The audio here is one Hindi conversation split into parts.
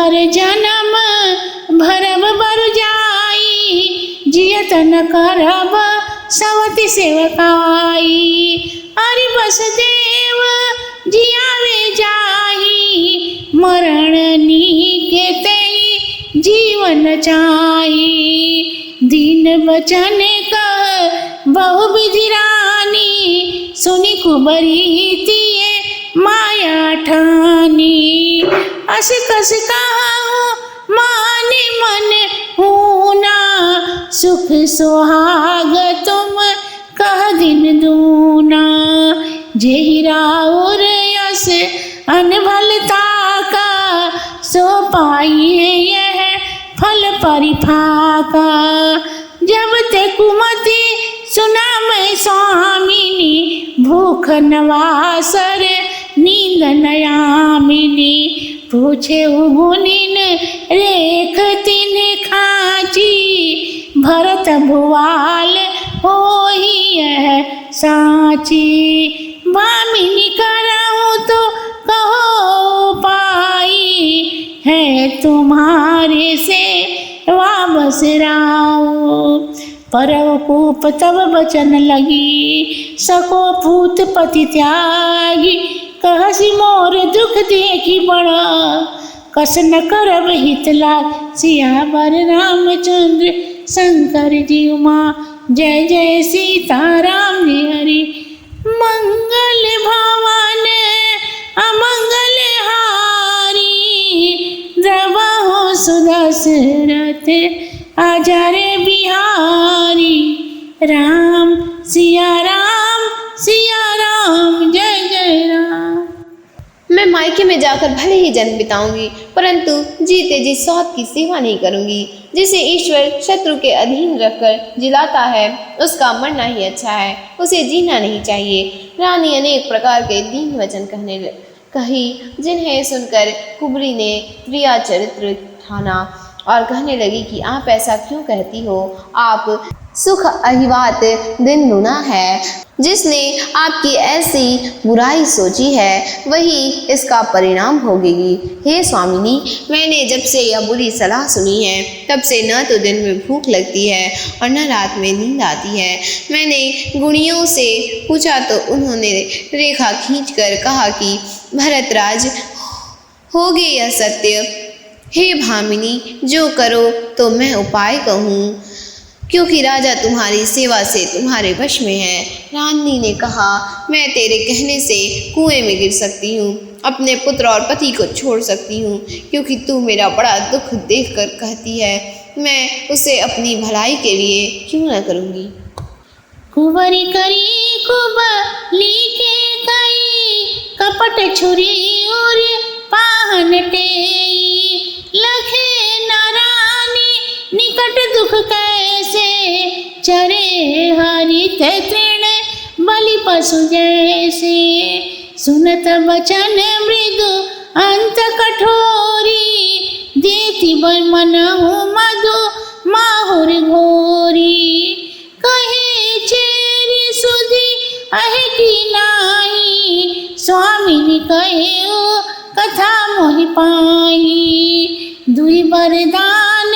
हर जन्म भरब बर जाई, जियत न करब सवति सेवकाई। अरि वसुदेव जियावे जाही, मरण नीके तेई जीवन चाही। दीन वचन कह बहु विधि रानी, सुनि कुबरी तिये माया ठानी। अस कस कहूँ माने मन हूना, सुख सुहाग तुम कह दिन दूना। जेहि राउर यस अनभलता का, सो पाइए यह फल परिफाका। जब ते कुमति सुना मैं स्वामिनी, भूख नवासर नींद नयामिनी। पूछे गुनिन रेख तिन खाची, भरत भुआल होई यह साची। भामिनी करहूँ तो कहो पाई, है तुम्हारे से वापस राऊ। परवकूप तब बचन लगी, सको पूत पति त्यागी। कहसी मोर दुख देखी बड़ा, कस न करब हित लाग। सियावर रामचंद्र शंकर जी उमा, जय जय सीताराम जी हरि। मंगल भवन अमंगल हारी, द्रवहु सुदशरथ आचार्य बिहारी। राम सिया राम जय जय राम। मैं मायके में जाकर भले ही जन्म बिताऊंगी, परंतु जीते जी सौत की सेवा नहीं करूंगी। जिसे ईश्वर शत्रु के अधीन रखकर जिलाता है, उसका मरना ही अच्छा है, उसे जीना नहीं चाहिए। रानी अनेक प्रकार के दीन वचन कही, जिन्हें सुनकर कुबरी ने प्रिया चरित्र ठाना और कहने लगी कि आप ऐसा क्यों कहती हो? आप सुख अहिवात दिन दुना है। जिसने आपकी ऐसी बुराई सोची है, वही इसका परिणाम भोगेगी। हे स्वामिनी, मैंने जब से यह बुरी सलाह सुनी है, तब से न तो दिन में भूख लगती है और न रात में नींद आती है। मैंने गुणियों से पूछा तो उन्होंने रेखा खींचकर कहा कि भरतराज होगे यह सत्य। हे भामिनी, जो करो तो मैं उपाय कहूँ, क्योंकि राजा तुम्हारी सेवा से तुम्हारे वश में है। रानी ने कहा, मैं तेरे कहने से कुएं में गिर सकती हूँ, अपने पुत्र और पति को छोड़ सकती हूँ, क्योंकि तू मेरा बड़ा दुख देखकर कहती है। मैं उसे अपनी भलाई के लिए क्यों न करूँगी। कुंवरी करी कुबली के कई, कपट छुरी और पाहन टेई। लखे नारानी निकट दुख कैसे, चरे हरित तृण बलि पशु जैसे। सुनत बचन मृदु अंत कठोरी, देती मनहु मधु माहुर घोरी। कहे चेरी सुधी अहे की नाही, स्वामिनी कहे ओ कथा मोहि पाई। दुई वरदान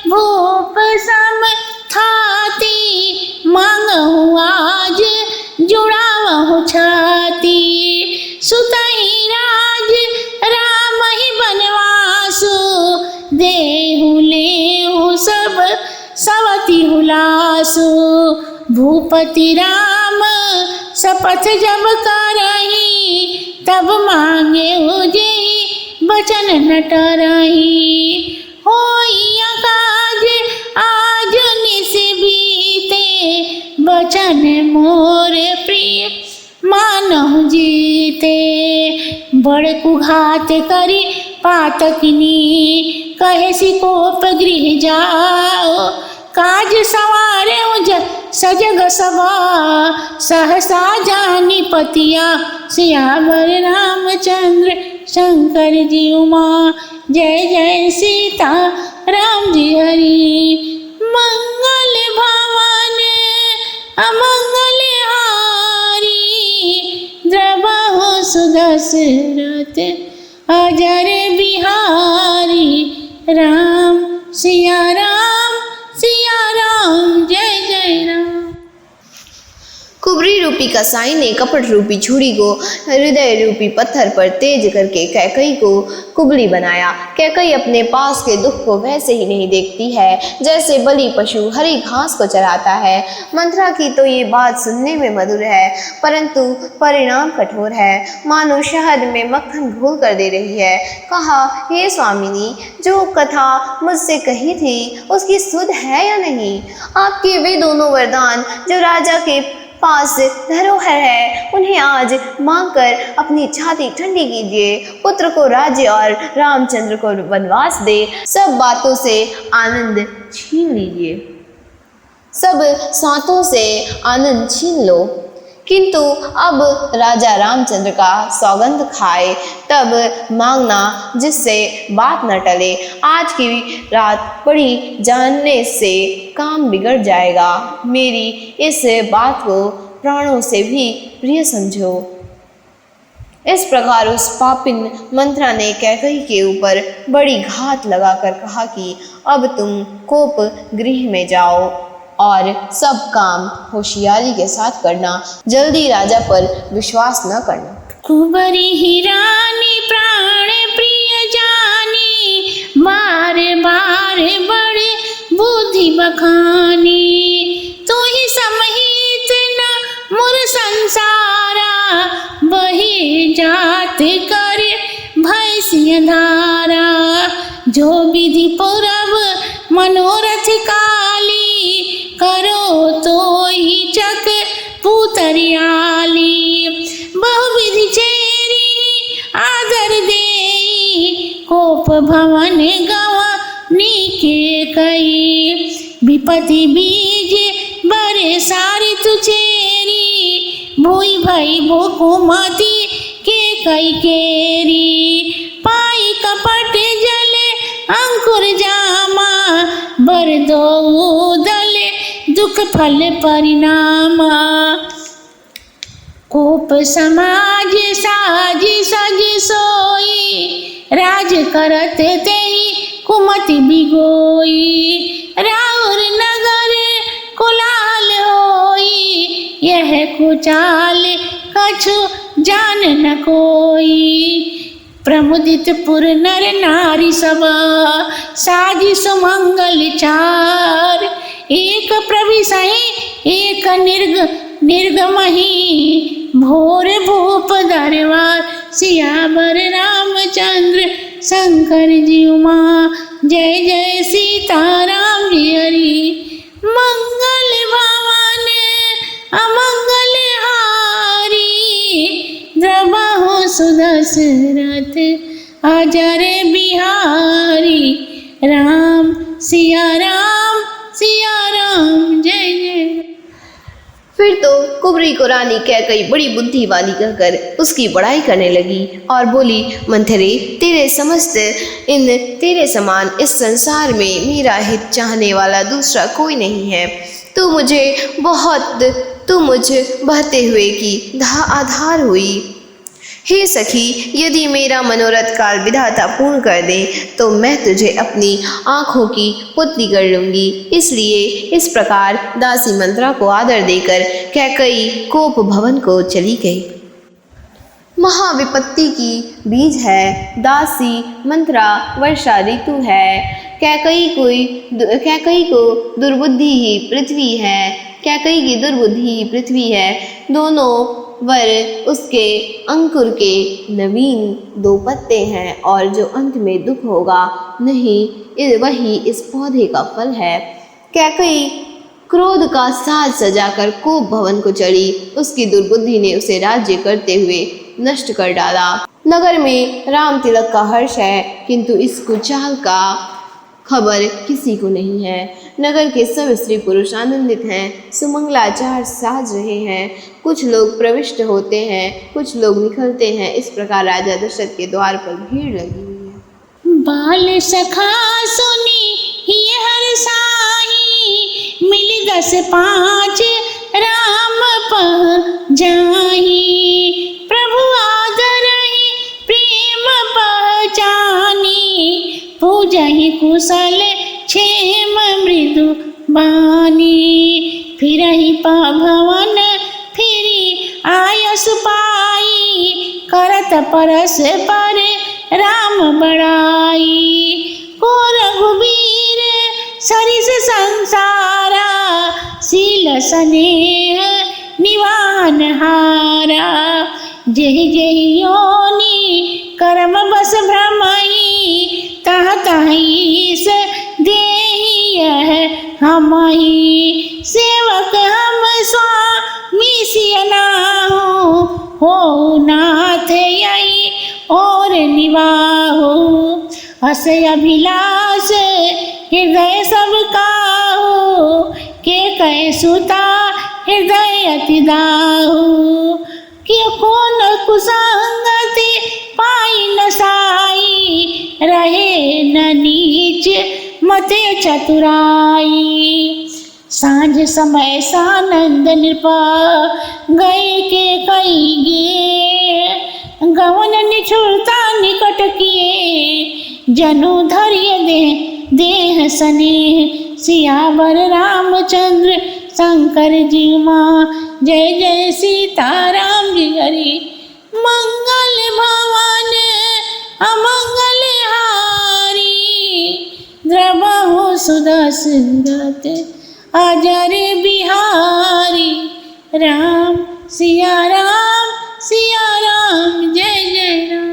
भूप सम थाती, मांगहु आज जुड़ावहु छाती। सुतहि राज राम ही बनवासु, देहु लेहु सब सवति हुलासु। भूपति राम शपथ जब करही, तब मांगे उजेहि बचन न टरही। होई काज आज निस बीते, बचन मोर प्रिय मानहु जीते। बड़ कुघात करी पातकिनी, कहे सिकोप गृह जाओ। काज सवारे सजग सवा, सहसा जानी पतिया। सियावर रामचंद्र शंकर जी उमा, जय जय सीता राम जी हरि। मंगल भवन अमंगल हारी, द्रवहु सुदशरथ अजर बिहारी। राम सिया राम जय जय राम। कुबरी रूपी कसाई ने कपट रूपी छुरी को हृदय रूपी पत्थर पर तेज करके कैकई को कुबली बनाया। कैकई अपने पास के दुख को वैसे ही नहीं देखती है जैसे बलि पशु हरी घास को चराता है। मंथरा की तो ये बात सुनने में मधुर है परंतु परिणाम कठोर है, मानो शहद में मक्खन घोल कर दे रही है। कहा, हे स्वामिनी, जो कथा मुझसे कही थी उसकी सुध है या नहीं? आपके वे दोनों वरदान जो राजा के पास धरोहर है उन्हें आज मांग कर अपनी छाती ठंडी कीजिए। पुत्र को राज्य और रामचंद्र को वनवास दे, सब बातों से आनंद छीन लीजिए, सब सातों से आनंद छीन लो। किंतु अब राजा रामचंद्र का सौगंध खाए तब मांगना जिससे बात न टले। आज की रात पड़ी जानने से काम बिगड़ जाएगा। मेरी इस बात को प्राणों से भी प्रिय समझो। इस प्रकार उस पापिन मंथरा ने कैकई के ऊपर बड़ी घात लगाकर कहा कि अब तुम कोप गृह में जाओ और सब काम होशियारी के साथ करना, जल्दी राजा पर विश्वास न करना। कुबरी ही रानी प्राण प्रिय जानी, बार बार बड़े बुद्धि बखानी। तू ही समहित न मुर संसारा, बही जात कर भैंसिय धारा। जो विधि पूरब मनोरथ काली, करो तो ही चक पुतरियाली। बहुविधि चेरी आदर देई, कोप भवन गवनी के कई। विपति बीज बरे सारी तुचेरी, भूई भई भूकुमति के कई केरी। पाई कपट जले अंकुर जामा, बर दो दले दुख फल परिणामा। कोप समाज साज सज सोई, राज करत तेई कुमति बिगोई। राउर नगर कुलाल होई, यह कुचाल कछु जान न कोई। प्रमुदित पुर नर नारी सब, साजी सुमंगल चार। एक प्रविशहि एक निर्गमहि, भोर भूप दरबार। सियावर रामचंद्र शंकर जी उमा, जय जय सीताराम जी हरि। मंगल भवन अमंगल हारी, द्रबहु सुदशरथ अजर बिहारी। राम सिया राम जय जय। फिर तो कुबरी को रानी कैकई बड़ी बुद्धि वाली कहकर उसकी बड़ाई करने लगी और बोली, मंथरे, तेरे समान इस संसार में मेरा हित चाहने वाला दूसरा कोई नहीं है। तू मुझ बहते हुए की आधार हुई। हे सखी, यदि मेरा मनोरथ काल विधाता पूर्ण कर दे तो मैं तुझे अपनी आँखों की पुतली कर लूँगी। इसलिए इस प्रकार दासी मंथरा को आदर देकर कैकई कोप भवन को चली गई। महाविपत्ति की बीज है दासी मंथरा, वर्षा ऋतु है। कैकई को दुर्बुद्धि ही पृथ्वी है। दोनों वर उसके अंकुर के नवीन दो पत्ते हैं और जो अंत में दुख होगा नहीं वही इस पौधे का फल है। कैकई क्रोध का साज सजाकर कोप भवन को चढ़ी। उसकी दुर्बुद्धि ने उसे राज्य करते हुए नष्ट कर डाला। नगर में राम तिलक का हर्ष है किंतु इस कुचाल का खबर किसी को नहीं है। नगर के सब स्त्री पुरुष आनंदित हैं, सुमंगलाचार साज रहे हैं। कुछ लोग प्रविष्ट होते हैं, कुछ लोग निकलते हैं। इस प्रकार राजा दशरथ के द्वार पर भीड़ लगी हुई है। बाल सखा सुनी ये हर साही, मिल 10-5 राम पह जाही। प्रभु आदरहि प्रेम पहचानी, पूजहि कुशल क्षेम मृदु बानी। फिरहि भवन फिरी आयस पाई, करत परस पर राम बड़ाई। को रघुबीर सरिस संसारा, शील स्नेह निवान हारा। जेहि जेहि योनि कर्म बस भ्रमहि, तह तहि देहि यह हमहि। सेवक हम स्वामी सिय नाहु, हो नाथ यही और निवाहु। अस अभिलाष हृदय सब काहू, के कह सुता हृदय अति दाहू। कि कौन कुसंगति पाई न साई, रहे न नीच मते चतुराई। सांझ समय सानंद नृपा, गए के कई गे। गवन निछुड़ता निकट किए, जनु धैर्य देह स्नेह। सियावर रामचंद्र शंकर जी माँ, जय जय सीताराम जी हरि। मंगल भवन अमंगल हारी, द्रवहु सुदशरथ अजर बिहारी। राम सिया राम जय जय राम।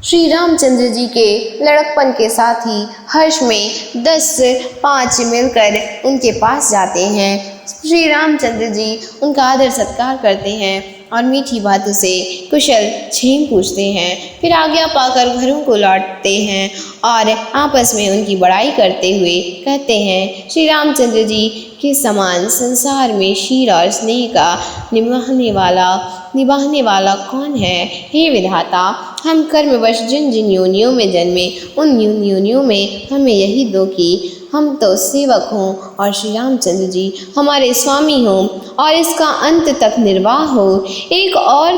श्री रामचंद्र जी के लड़कपन के साथ ही हर्ष में 10-5 मिलकर उनके पास जाते हैं। श्री रामचंद्र जी उनका आदर सत्कार करते हैं और मीठी बातों से कुशल क्षेम पूछते हैं। फिर आज्ञा पाकर घरों को लौटते हैं और आपस में उनकी बड़ाई करते हुए कहते हैं, श्री रामचंद्र जी के समान संसार में शील और स्नेह का निभाने वाला कौन है। हे विधाता, हम कर्मवश जिन जिन योनियों में जन्मे, उन योनियों में हमें यही दो कि हम तो सेवक हों और श्री रामचंद्र जी हमारे स्वामी हों और इसका अंत तक निर्वाह हो। एक और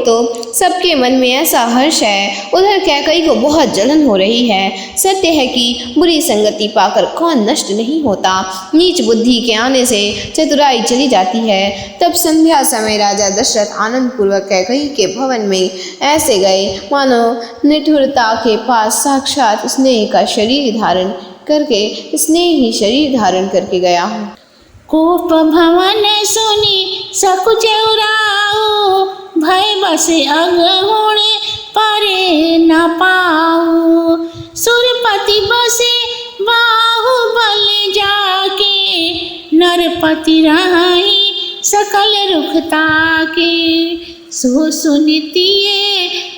तो सबके मन में ऐसा हर्ष है, उधर कैकई को बहुत जलन हो रही है। सत्य है कि बुरी संगति पाकर कौन नष्ट नहीं होता। नीच बुद्धि के आने से चतुराई चली जाती है। तब संध्या समय राजा दशरथ आनंद पूर्वक कैकई के भवन में ऐसे गए मानो निठुरता के पास साक्षात स्नेह का शरीर धारण करके गया हूँ। कोप भवन सुनी सकुच उराऊ, भय बस अगहुण परे न पाऊ। सुरपति बसे बाहुबल जाके, नरपति रही सकल रुखता के। सो सुनितिये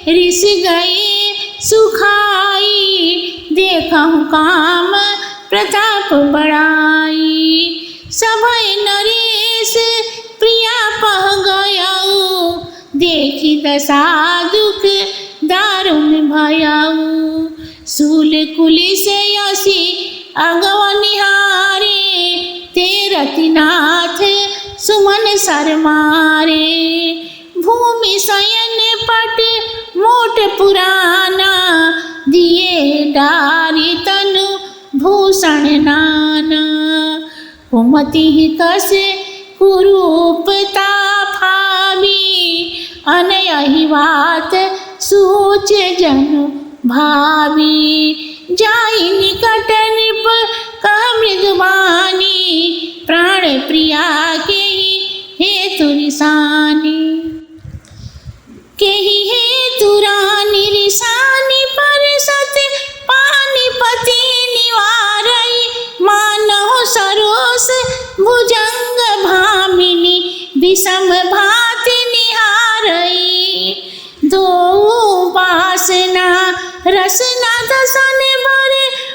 ऋष गए सुखाई, देखहु काम प्रताप बड़ाई। सभय नरेश प्रिया पह गयाऊ, देखी दशा दुख दारुण भयाऊ। सूल कुलिस यसी अगव निहारे, तेरतिनाथ सुमन सर मारे। भूमि शयन पट मोट पुराना, दिए डारी तनु भूषण नाना। कुमति कस कुरूपता भावी, अनयहि बात सूच जनु भावी। जाई निकट नृप कह मृदुबानी, प्राण प्रिया के हेतु रिसानी। केहि हेतु रानी रिसानी, पर सत पानीपति निवारई। मानहु सरोस भुजंग भामिनी, विषम भाति निहारई। दो वासना रसना दसन बर,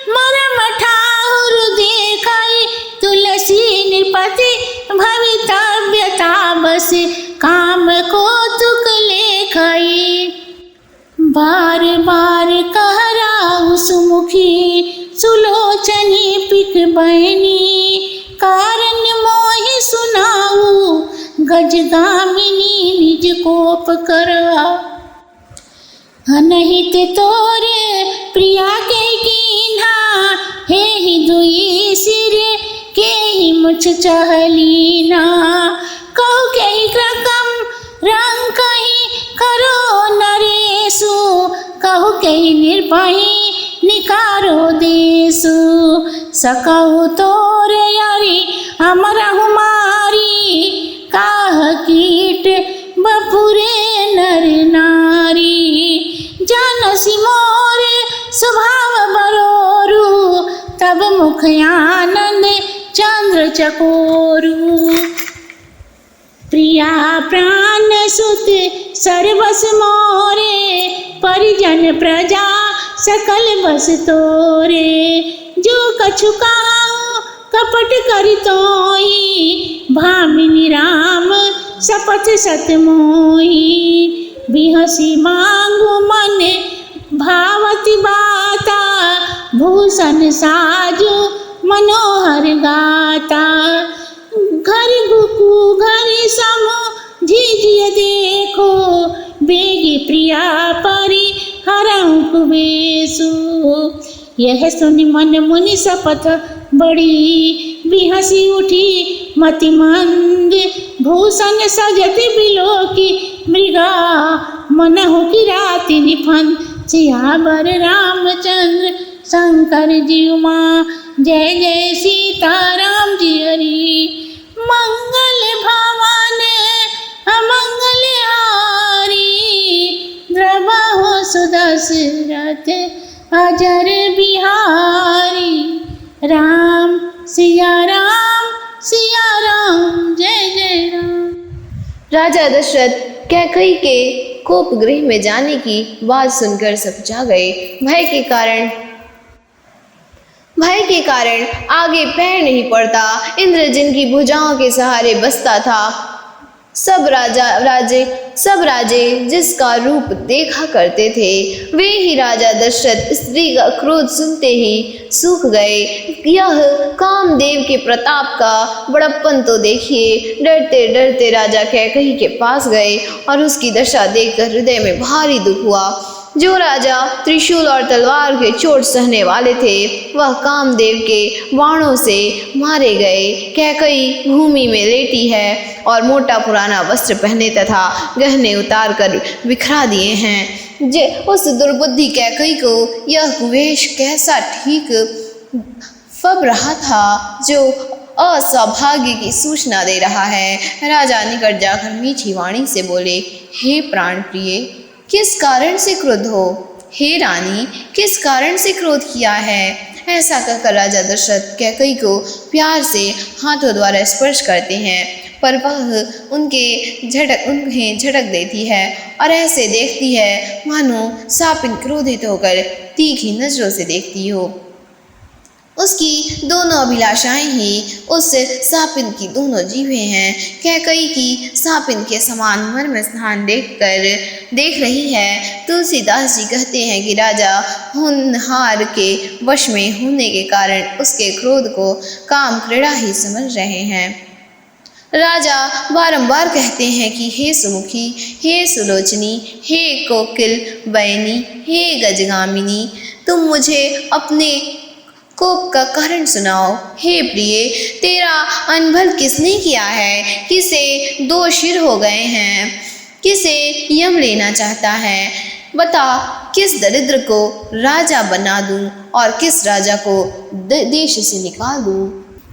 मरम ठाहुर देखई। तुलसी नृपति भवितव्यता बस, काम को तुक लेखई। बार बार कहराउ सुमुखी, सुलोचनी पिक बहनी। कारण मोहि सुनाऊ, गजगामिनी निज कोप करा। हनहित तोर प्रिया के कीन्हा, हे ही दुई सिर के ही मुछ चहलीना। कहु के ही क्रकम रंग कहीं करो नरेसु, कहु के ही निर्भही निकारो देसु। सकहु तोर यारी हमरा हुमारी, काह कीट बपुरे नर नारी। जानसी मोर स्वभाव बरोरु, तब मुख आनंद चंद्र चकोरु। प्रिया प्राण सुत सर्वस मोरे, परिजन प्रजा सकल बस तोरे। जो कछु कहूँ कपट करि तोई, भामिनी राम शपथ सत मोही। बिहसी मांगू मन भावती बाता, भूषण साजु मनोहर गाता। घर गुकु घर समु झिझिय देखो, बेगी प्रिया परि हरहु कुबेसु। यह सुनि मन मुनि शपथ बड़ी, बिहसी उठी मति मंद। भूषण सजति बिलोकी मृगा, मनहु की राति निफन। सियावर रामचंद्र शंकर जी उमा, जय जय सीताराम जी हरि। मंगल भवन अमंगल हारी, द्रवहु सुदशरथ अजर बिहारी। राम सिया राम जय जय राम। राजा दशरथ कैकई के कोप गृह में जाने की बात सुनकर सकुचा गए। भय के कारण आगे पैर नहीं पड़ता। इंद्र जिनकी भुजाओं के सहारे बसता था, सब राजे जिसका रूप देखा करते थे, वे ही राजा दशरथ स्त्री का क्रोध सुनते ही सूख गए। यह कामदेव के प्रताप का बड़प्पन तो देखिए। डरते डरते राजा कैकई के पास गए और उसकी दशा देखकर हृदय में भारी दुख हुआ। जो राजा त्रिशूल और तलवार के चोट सहने वाले थे, वह कामदेव के बाणों से मारे गए। कैकई भूमि में लेटी है और मोटा पुराना वस्त्र पहने तथा गहने उतार कर बिखरा दिए हैं। उस दुर्बुद्धि कैकई को यह कुवेश कैसा ठीक फब रहा था, जो असौभाग्य की सूचना दे रहा है। राजा निकट जाकर मीठी वाणी से बोले, हे प्राण प्रिय, किस कारण से क्रुद्ध हो? हे रानी, किस कारण से क्रोध किया है? ऐसा कहकर राजा दशरथ कैकई को प्यार से हाथों द्वारा स्पर्श करते हैं, पर वह उन्हें झटक देती है और ऐसे देखती है मानो सापिन क्रोधित होकर तीखी नजरों से देखती हो। उसकी दोनों अभिलाषाएं ही उस सापिन की दोनों जीभें हैं। कैकई की सापिन के समान मर्म स्थान देख रही है। तुलसीदास जी कहते हैं कि राजा होनहार के वश में होने के कारण उसके क्रोध को काम क्रीड़ा ही समझ रहे हैं। राजा बारंबार कहते हैं कि हे सुमुखी, हे सुलोचनी, हे कोकिल बयनी, हे गजगामिनी, तुम मुझे अपने कोप का कारण सुनाओ। हे प्रिय, तेरा अनभल किसने किया है? किसे 2 सिर हो गए हैं? किसे यम लेना चाहता है? बता, किस दरिद्र को राजा बना दूं और किस राजा को देश से निकाल दूं?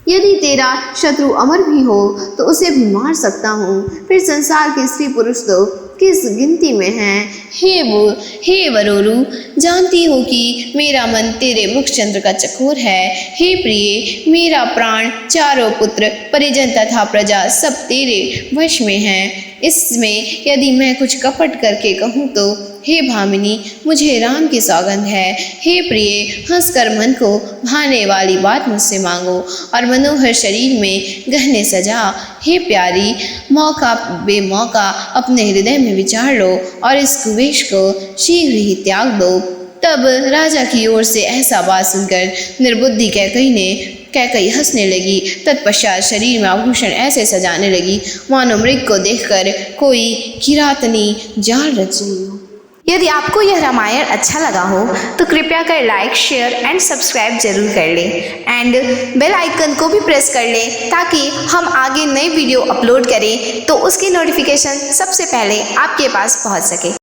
यदि तेरा शत्रु अमर भी हो तो उसे भी मार सकता हूँ। फिर संसार के स्त्री पुरुष तो किस गिनती में हैं? हे वरोरु, जानती हूँ कि मेरा मन तेरे मुखचंद्र का चकोर है। हे प्रिय, मेरा प्राण, चारों पुत्र, परिजन तथा प्रजा सब तेरे वश में हैं। इसमें यदि मैं कुछ कपट करके कहूँ तो हे भामिनी, मुझे राम की सौगंध है। हे प्रिय, हंसकर मन को भाने वाली बात मुझसे मांगो और मनोहर शरीर में गहने सजा। हे प्यारी, मौका बेमौका अपने हृदय में विचार लो और इस कुवेश को शीघ्र ही त्याग दो। तब राजा की ओर से ऐसा बात सुनकर निर्बुद्धि कैकई हंसने लगी। तत्पश्चात शरीर में आभूषण ऐसे सजाने लगी मानो मृग को देखकर कोई किरातनी जाल रच रही हो। यदि आपको यह रामायण अच्छा लगा हो तो कृपया कर लाइक, शेयर एंड सब्सक्राइब जरूर कर लें एंड बेल आइकन को भी प्रेस कर लें ताकि हम आगे नई वीडियो अपलोड करें तो उसकी नोटिफिकेशन सबसे पहले आपके पास पहुंच सके।